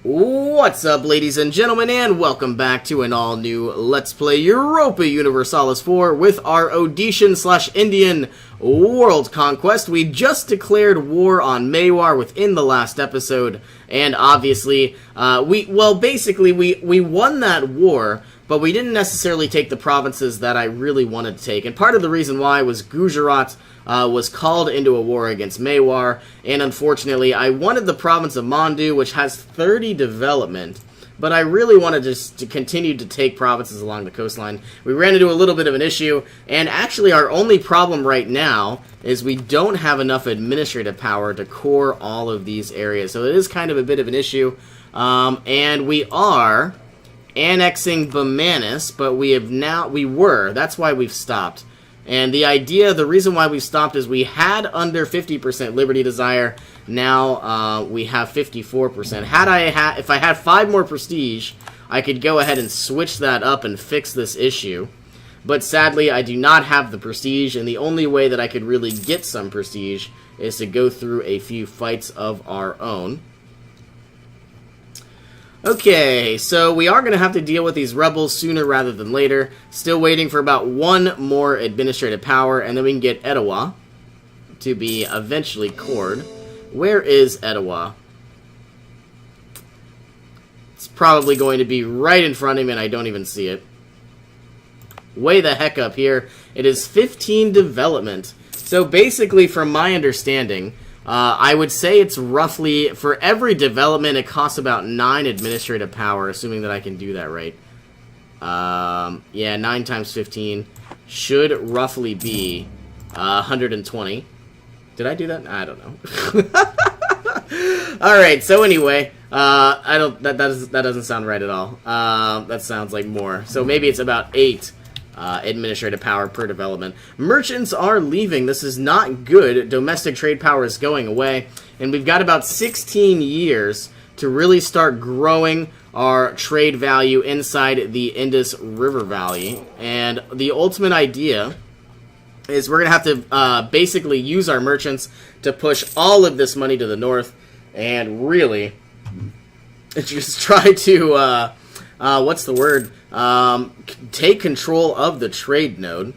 What's up, ladies and gentlemen, and welcome back to an all-new Let's Play Europa Universalis 4 with our Odyssean/Indian World Conquest. We just declared war on Mewar within the last episode, and obviously, we won that war, but we didn't necessarily take the provinces that I really wanted to take. And part of the reason why was Gujarat was called into a war against Mewar, and unfortunately I wanted the province of Mandu, which has 30 development, but I really wanted just to continue to take provinces along the coastline. We ran into a little bit of an issue, and actually our only problem right now is we don't have enough administrative power to core all of these areas, so it is kind of a bit of an issue. And we are annexing Bamanis, but that's why we've stopped. And the reason why we stopped is we had under 50% Liberty Desire. Now we have 54%. If I had 5 more Prestige, I could go ahead and switch that up and fix this issue. But sadly, I do not have the Prestige, and the only way that I could really get some Prestige is to go through a few fights of our own. Okay, so we are going to have to deal with these rebels sooner rather than later. Still waiting for about 1 more administrative power, and then we can get Etowah to be eventually cored. Where is Etowah? It's probably going to be right in front of me, and I don't even see it. Way the heck up here. It is 15 development. So basically, from my understanding, I would say it's roughly, for every development, it costs about 9 administrative power, assuming that I can do that right. Yeah, 9 times 15 should roughly be 120. Did I do that? I don't know. Alright, so anyway, that doesn't sound right at all. That sounds like more. So maybe it's about 8. Administrative power per development. Merchants are leaving. This is not good. Domestic trade power is going away. And we've got about 16 years to really start growing our trade value inside the Indus River Valley. And the ultimate idea is we're going to have to basically use our merchants to push all of this money to the north and really just try to, what's the word? Take control of the trade node.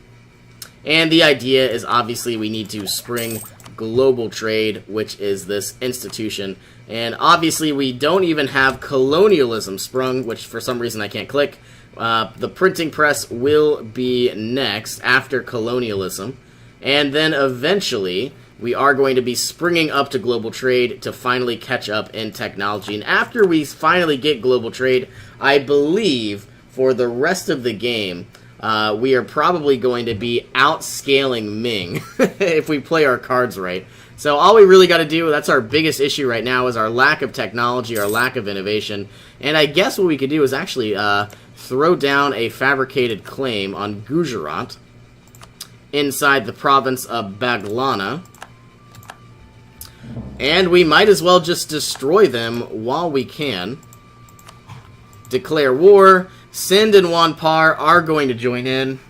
And the idea is obviously we need to spring global trade, which is this institution. And obviously we don't even have colonialism sprung, which for some reason I can't click. The printing press will be next after colonialism. And then eventually we are going to be springing up to global trade to finally catch up in technology. And after we finally get global trade, I believe for the rest of the game, we are probably going to be outscaling Ming if we play our cards right. So all we really got to do, that's our biggest issue right now, is our lack of technology, our lack of innovation. And I guess what we could do is actually throw down a fabricated claim on Gujarat inside the province of Baglana. And we might as well just destroy them while we can. Declare war. Sind and Wanpar are going to join in.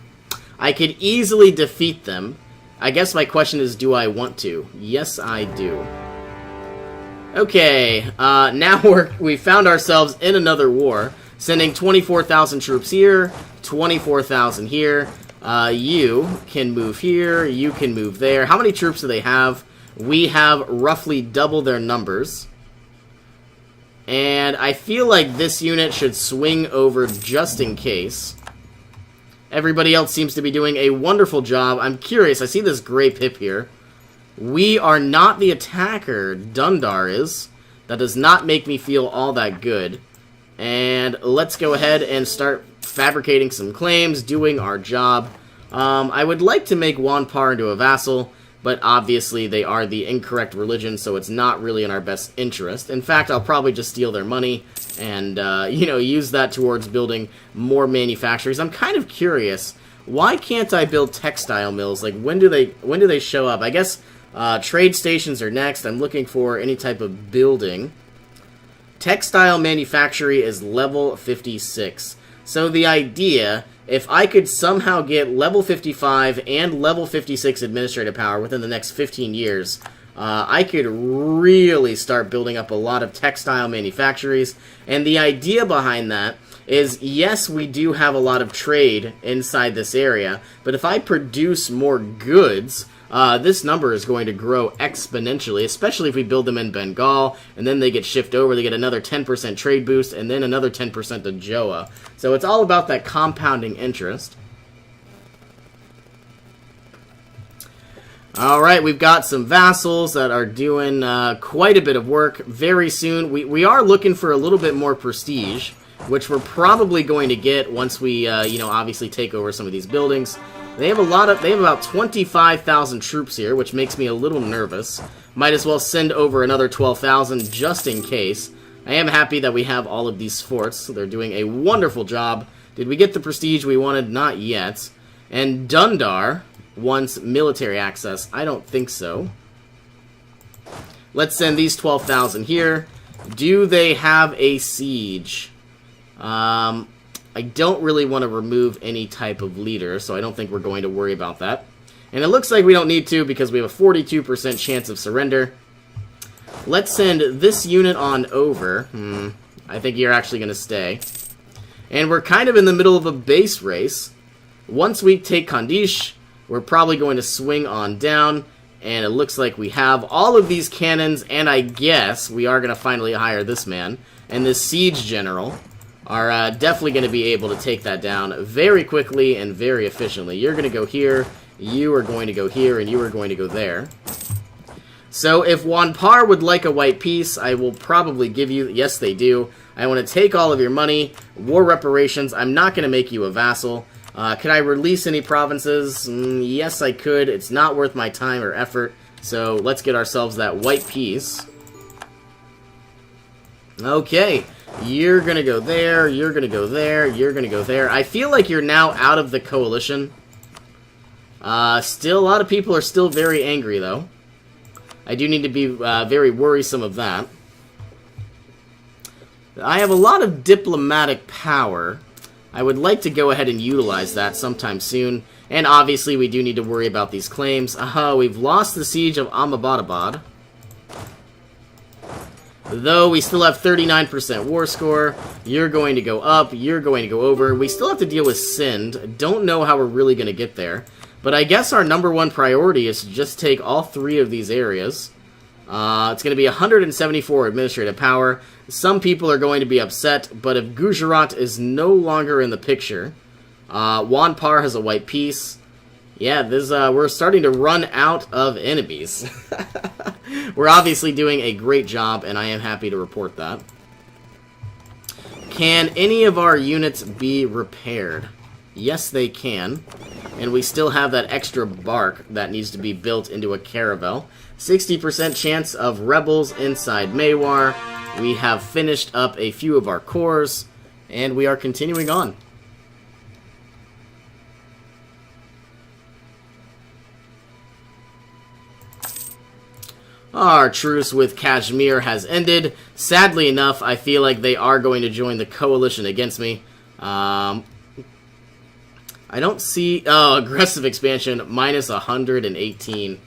I could easily defeat them. I guess my question is, do I want to? Yes, I do. Okay, now we found ourselves in another war. Sending 24,000 troops here, 24,000 here. You can move here, you can move there. How many troops do they have? We have roughly double their numbers. And I feel like this unit should swing over just in case. Everybody else seems to be doing a wonderful job. I'm curious, I see this gray pip here. We are not the attacker, Dundar is. That does not make me feel all that good. And let's go ahead and start fabricating some claims, doing our job. I would like to make Wanpar into a vassal, but obviously they are the incorrect religion, so it's not really in our best interest. In fact, I'll probably just steal their money and, use that towards building more manufactories. I'm kind of curious, why can't I build textile mills? Like, when do they show up? I guess trade stations are next. I'm looking for any type of building. Textile manufactory is level 56. So the idea, if I could somehow get level 55 and level 56 administrative power within the next 15 years, I could really start building up a lot of textile manufactories. And the idea behind that is, yes, we do have a lot of trade inside this area, but if I produce more goods, this number is going to grow exponentially, especially if we build them in Bengal, and then they get shipped over, they get another 10% trade boost, and then another 10% to Joa. So it's all about that compounding interest. Alright, we've got some vassals that are doing quite a bit of work. Very soon, we are looking for a little bit more prestige, which we're probably going to get once we, obviously take over some of these buildings. They have about 25,000 troops here, which makes me a little nervous. Might as well send over another 12,000 just in case. I am happy that we have all of these forts. They're doing a wonderful job. Did we get the prestige we wanted? Not yet. And Dundar wants military access. I don't think so. Let's send these 12,000 here. Do they have a siege? I don't really want to remove any type of leader, so I don't think we're going to worry about that. And it looks like we don't need to because we have a 42% chance of surrender. Let's send this unit on over. I think you're actually going to stay. And we're kind of in the middle of a base race. Once we take Khandish, we're probably going to swing on down. And it looks like we have all of these cannons, and I guess we are going to finally hire this man. And this siege general are definitely going to be able to take that down very quickly and very efficiently. You're going to go here, you are going to go here, and you are going to go there. So if Wanpar would like a white peace, I will probably give you... Yes, they do. I want to take all of your money. War reparations. I'm not going to make you a vassal. Could I release any provinces? Yes, I could. It's not worth my time or effort. So let's get ourselves that white peace. Okay. You're going to go there, you're going to go there, you're going to go there. I feel like you're now out of the coalition. Still, a lot of people are still very angry, though. I do need to be very worrisome of that. I have a lot of diplomatic power. I would like to go ahead and utilize that sometime soon. And obviously, we do need to worry about these claims. We've lost the siege of Ahmedabad. Though we still have 39% war score. You're going to go up, you're going to go over. We still have to deal with Sind. Don't know how we're really going to get there. But I guess our number one priority is to just take all three of these areas. It's going to be 174 administrative power. Some people are going to be upset, but if Gujarat is no longer in the picture, Wanpar has a white peace. Yeah, this we're starting to run out of enemies. We're obviously doing a great job, and I am happy to report that. Can any of our units be repaired? Yes, they can. And we still have that extra bark that needs to be built into a caravel. 60% chance of rebels inside Mewar. We have finished up a few of our cores, and we are continuing on. Our truce with Kashmir has ended. Sadly enough, I feel like they are going to join the coalition against me. I don't see... Oh, aggressive expansion, minus 118.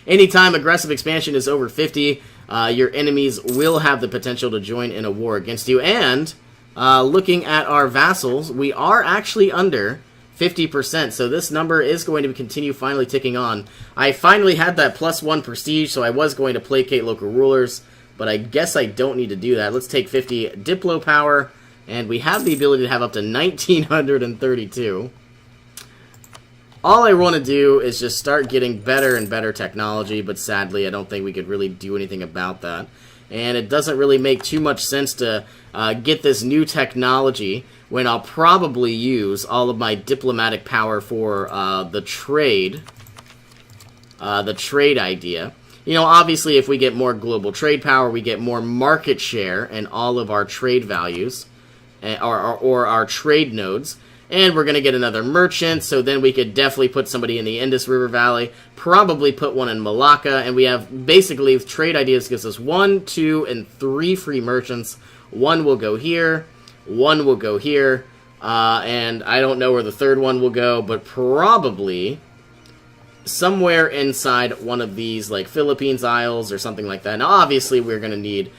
Anytime aggressive expansion is over 50, your enemies will have the potential to join in a war against you. And, looking at our vassals, we are actually under 50%, so this number is going to continue finally ticking on. I finally had that +1 prestige, so I was going to placate local rulers, but I guess I don't need to do that. Let's take 50 Diplo power, and we have the ability to have up to 1,932. All I want to do is just start getting better and better technology, but sadly I don't think we could really do anything about that. And it doesn't really make too much sense to get this new technology when I'll probably use all of my diplomatic power for the trade idea. You know, obviously if we get more global trade power, we get more market share in all of our trade values, or our trade nodes. And we're going to get another merchant, so then we could definitely put somebody in the Indus River Valley, probably put one in Malacca, and we have, basically, trade ideas gives us 1, 2, and 3 free merchants. One will go here, one will go here, and I don't know where the third one will go, but probably somewhere inside one of these, like, Philippines Isles or something like that. Now, obviously, we're going to need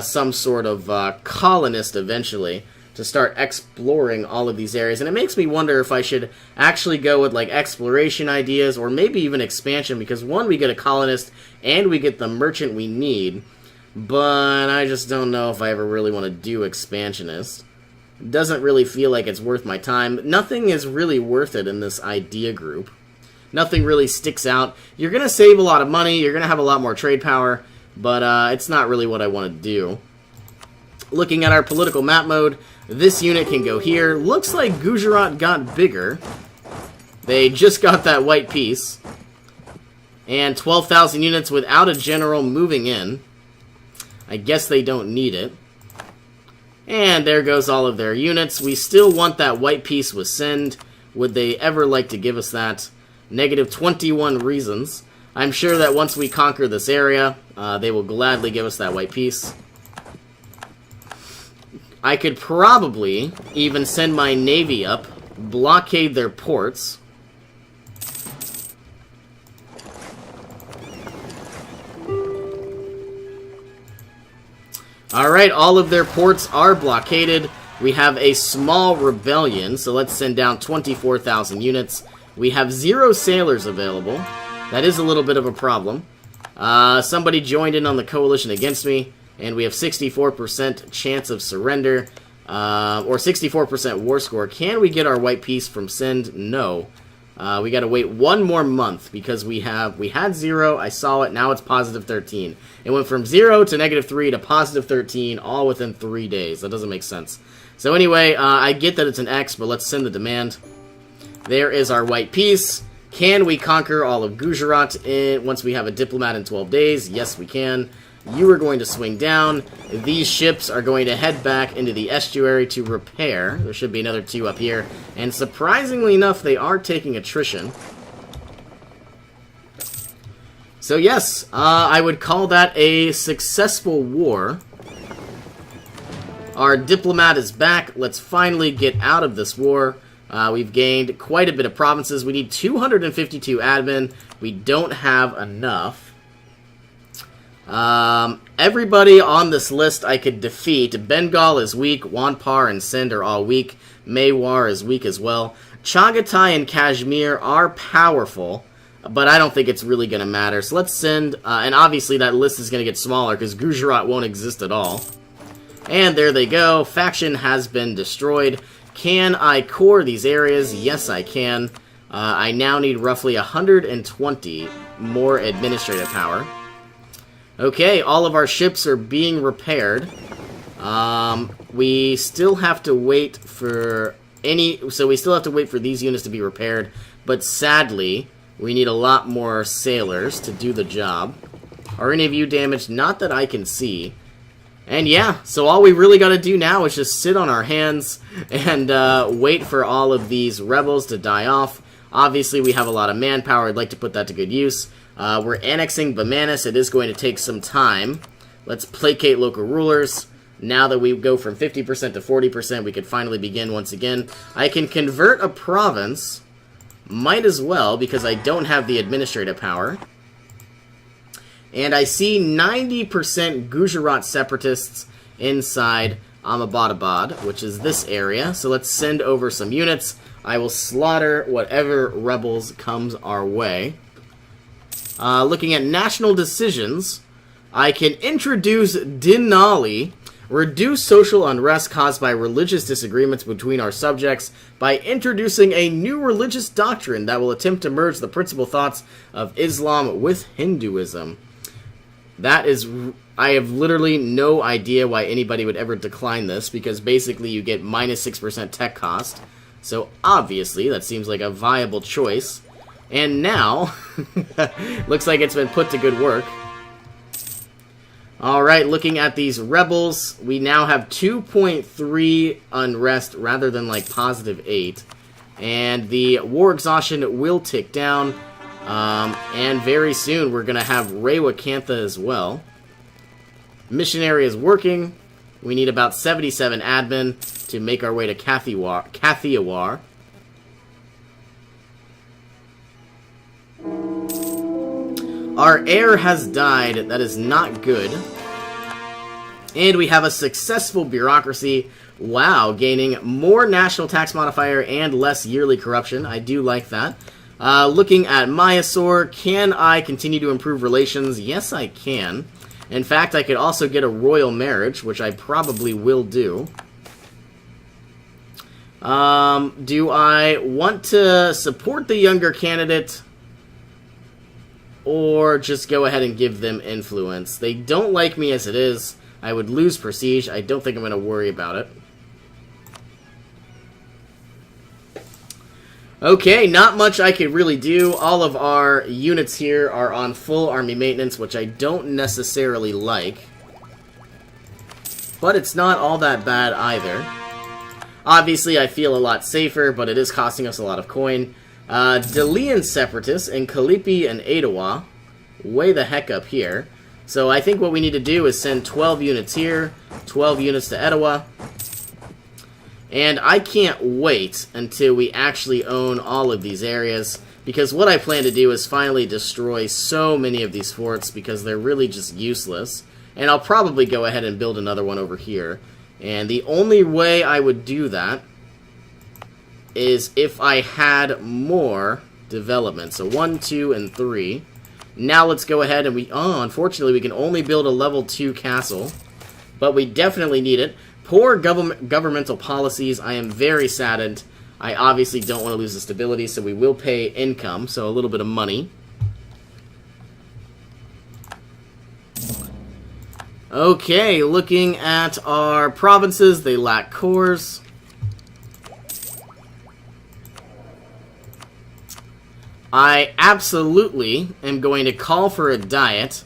some sort of colonist eventually to start exploring all of these areas. And it makes me wonder if I should actually go with, like, exploration ideas or maybe even expansion, because, one, we get a colonist and we get the merchant we need, but I just don't know if I ever really want to do expansionist. It doesn't really feel like it's worth my time. Nothing is really worth it in this idea group. Nothing really sticks out. You're going to save a lot of money, you're going to have a lot more trade power, but it's not really what I want to do. Looking at our political map mode, this unit can go here. Looks like Gujarat got bigger. They just got that white piece. And 12,000 units without a general moving in. I guess they don't need it. And there goes all of their units. We still want that white piece with Sind. Would they ever like to give us that? Negative 21 reasons. I'm sure that once we conquer this area, they will gladly give us that white piece. I could probably even send my navy up, blockade their ports. Alright, all of their ports are blockaded. We have a small rebellion, so let's send down 24,000 units. We have 0 sailors available. That is a little bit of a problem. Somebody joined in on the coalition against me, and we have 64% chance of surrender, or 64% war score. Can we get our white piece from Sind? No. We gotta wait 1 more month, because we had 0, I saw it, now it's positive 13. It went from 0 to negative 3 to positive 13, all within 3 days. That doesn't make sense. So anyway, I get that it's an X, but let's send the demand. There is our white piece. Can we conquer all of Gujarat once we have a diplomat in 12 days? Yes, we can. You are going to swing down. These ships are going to head back into the estuary to repair. There should be another 2 up here. And surprisingly enough, they are taking attrition. So yes, I would call that a successful war. Our diplomat is back. Let's finally get out of this war. We've gained quite a bit of provinces. We need 252 admin. We don't have enough. Everybody on this list I could defeat. Bengal is weak. Wanpar and Sind are all weak. Mewar is weak as well. Chagatai and Kashmir are powerful, but I don't think it's really going to matter. So let's send, and obviously that list is going to get smaller because Gujarat won't exist at all. And there they go. Faction has been destroyed. Can I core these areas? Yes, I can. I now need roughly 120 more administrative power. Okay, all of our ships are being repaired. We still have to wait for these units to be repaired, but sadly, we need a lot more sailors to do the job. Are any of you damaged? Not that I can see. And yeah, so all we really got to do now is just sit on our hands and wait for all of these rebels to die off. Obviously, we have a lot of manpower. I'd like to put that to good use. We're annexing Bamanis. It is going to take some time. Let's placate local rulers. Now that we go from 50% to 40%, we could finally begin once again. I can convert a province. Might as well, because I don't have the administrative power. And I see 90% Gujarat separatists inside Ahmedabad, which is this area. So let's send over some units. I will slaughter whatever rebels comes our way. Looking at national decisions, I can introduce Denali, reduce social unrest caused by religious disagreements between our subjects by introducing a new religious doctrine that will attempt to merge the principal thoughts of Islam with Hinduism. That is, I have literally no idea why anybody would ever decline this, because basically you get minus 6% tech cost. So obviously that seems like a viable choice. And now, looks like it's been put to good work. Alright, looking at these rebels, we now have 2.3 unrest rather than like positive 8. And the war exhaustion will tick down. And very soon we're going to have Rewakantha as well. Missionary is working. We need about 77 admin to make our way to Kathiawar. Our heir has died. That is not good. And we have a successful bureaucracy. Wow, gaining more national tax modifier and less yearly corruption. I do like that. Looking at Mysore, can I continue to improve relations? Yes, I can. In fact, I could also get a royal marriage, which I probably will do. Do I want to support the younger candidate? Or just go ahead and give them influence? They don't like me as it is. I would lose prestige. I don't think I'm going to worry about it. Okay, not much I could really do. All of our units here are on full army maintenance, which I don't necessarily like. But it's not all that bad either. Obviously, I feel a lot safer, but it is costing us a lot of coin. Delian Separatists in Kalipi and Etowah. Way the heck up here. So I think what we need to do is send 12 units here, 12 units to Etowah. And I can't wait until we actually own all of these areas, because what I plan to do is finally destroy so many of these forts because they're really just useless. And I'll probably go ahead and build another one over here. And the only way I would do that is if I had more development. So 1, 2, and 3. Now let's go ahead and unfortunately we can only build a level 2 castle. But we definitely need it. Poor governmental policies. I am very saddened. I obviously don't want to lose the stability, so we will pay income, so a little bit of money. Okay, looking at our provinces, they lack cores. I absolutely am going to call for a diet,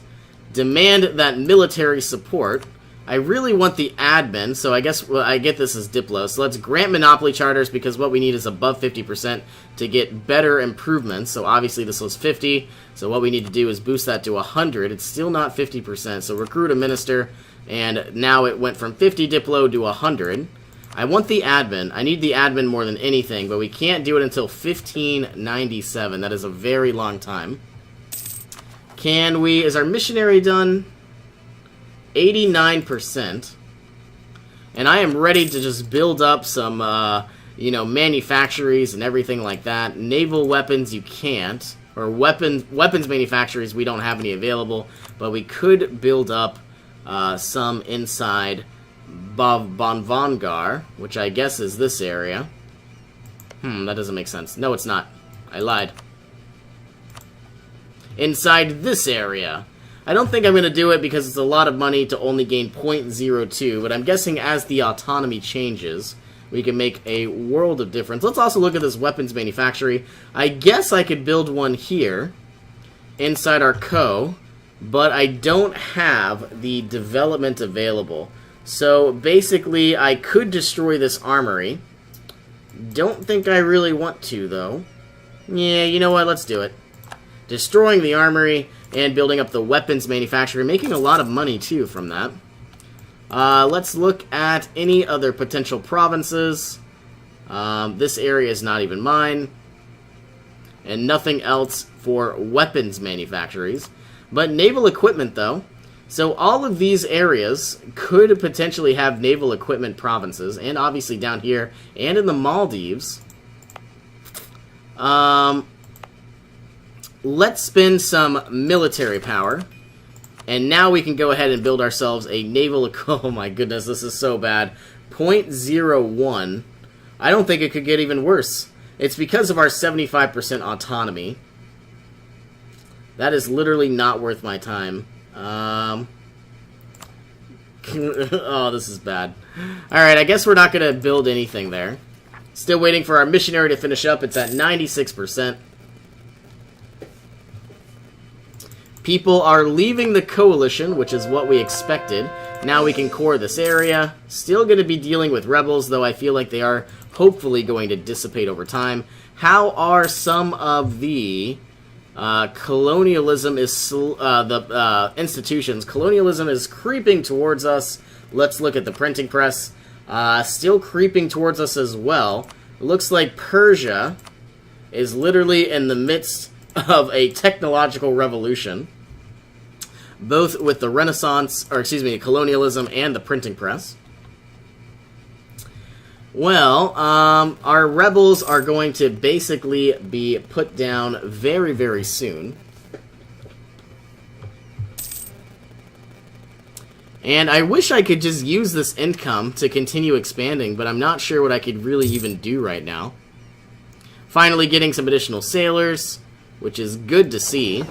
demand that military support. I really want the admin, so I guess I get this as Diplo. So let's grant monopoly charters, because what we need is above 50% to get better improvements. So obviously this was 50, so what we need to do is boost that to 100. It's still not 50%, so recruit a minister, and now it went from 50 Diplo to 100. I want the admin. I need the admin more than anything, but we can't do it until 1597. That is a very long time. Can we... Is our missionary done? 89%. And I am ready to just build up some, manufactories and everything like that. Naval weapons, you can't. Or weapons manufactories, we don't have any available. But we could build up some inside Bonvangar, which I guess is this area. That doesn't make sense. No, it's not. I lied. Inside this area. I don't think I'm going to do it because it's a lot of money to only gain 0.02, but I'm guessing as the autonomy changes, we can make a world of difference. Let's also look at this weapons manufactory. I guess I could build one here inside our co, but I don't have the development available. So basically, I could destroy this armory. Don't think I really want to, though. Yeah, you know what? Let's do it. Destroying the armory and building up the weapons manufacturer, making a lot of money, too, from that. Let's look at any other potential provinces. This area is not even mine. And nothing else for weapons manufactories. But naval equipment, though. So all of these areas could potentially have naval equipment provinces. And obviously down here and in the Maldives. Let's spend some military power. And now we can go ahead and build ourselves a naval... Oh my goodness, this is so bad. 0.01. I don't think it could get even worse. It's because of our 75% autonomy. That is literally not worth my time. Oh, this is bad. Alright, I guess we're not going to build anything there. Still waiting for our missionary to finish up. It's at 96%. People are leaving the coalition, which is what we expected. Now we can core this area. Still going to be dealing with rebels, though I feel like they are hopefully going to dissipate over time. How are some of the colonialism is institutions? Colonialism is creeping towards us. Let's look at the printing press. Still creeping towards us as well. It looks like Persia is literally in the midst of a technological revolution. both with the Renaissance, or excuse me, colonialism and the printing press. Well, our rebels are going to basically be put down very, very soon. And I wish I could just use this income to continue expanding, but I'm not sure what I could really even do right now. Finally getting some additional sailors, which is good to see.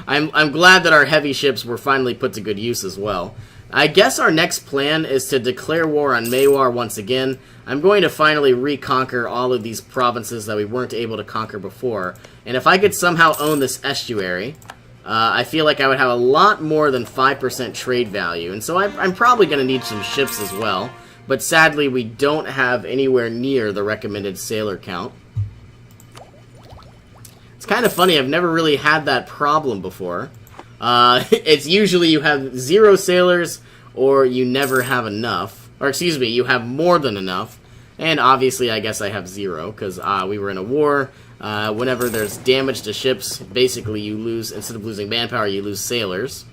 I'm glad that our heavy ships were finally put to good use as well. I guess our next plan is to declare war on Maywar once again. I'm going to finally reconquer all of these provinces that we weren't able to conquer before. And if I could somehow own this estuary, I feel like I would have a lot more than 5% trade value. And so I'm probably going to need some ships as well. But sadly, we don't have anywhere near the recommended sailor count. It's kind of funny, I've never really had that problem before. It's usually you have 0 sailors, or you never have enough. Or excuse me, you have more than enough. And obviously, I guess I have 0, because we were in a war. Whenever there's damage to ships, basically you lose, instead of losing manpower, you lose sailors.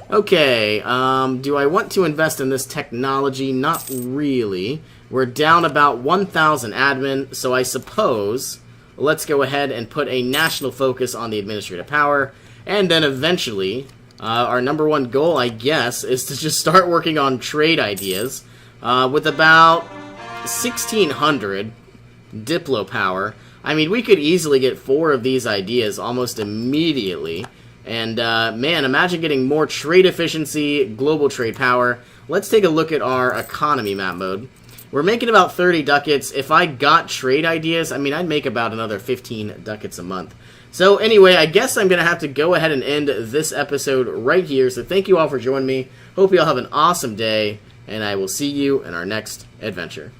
Okay, do I want to invest in this technology? Not really. We're down about 1,000 admin, so I suppose let's go ahead and put a national focus on the administrative power, and then eventually, our number 1 goal, I guess, is to just start working on trade ideas. With about 1,600 Diplo power, I mean, we could easily get 4 of these ideas almost immediately. And, man, imagine getting more trade efficiency, global trade power. Let's take a look at our economy map mode. We're making about 30 ducats. If I got trade ideas, I mean, I'd make about another 15 ducats a month. So, anyway, I guess I'm going to have to go ahead and end this episode right here. So, thank you all for joining me. Hope you all have an awesome day, and I will see you in our next adventure.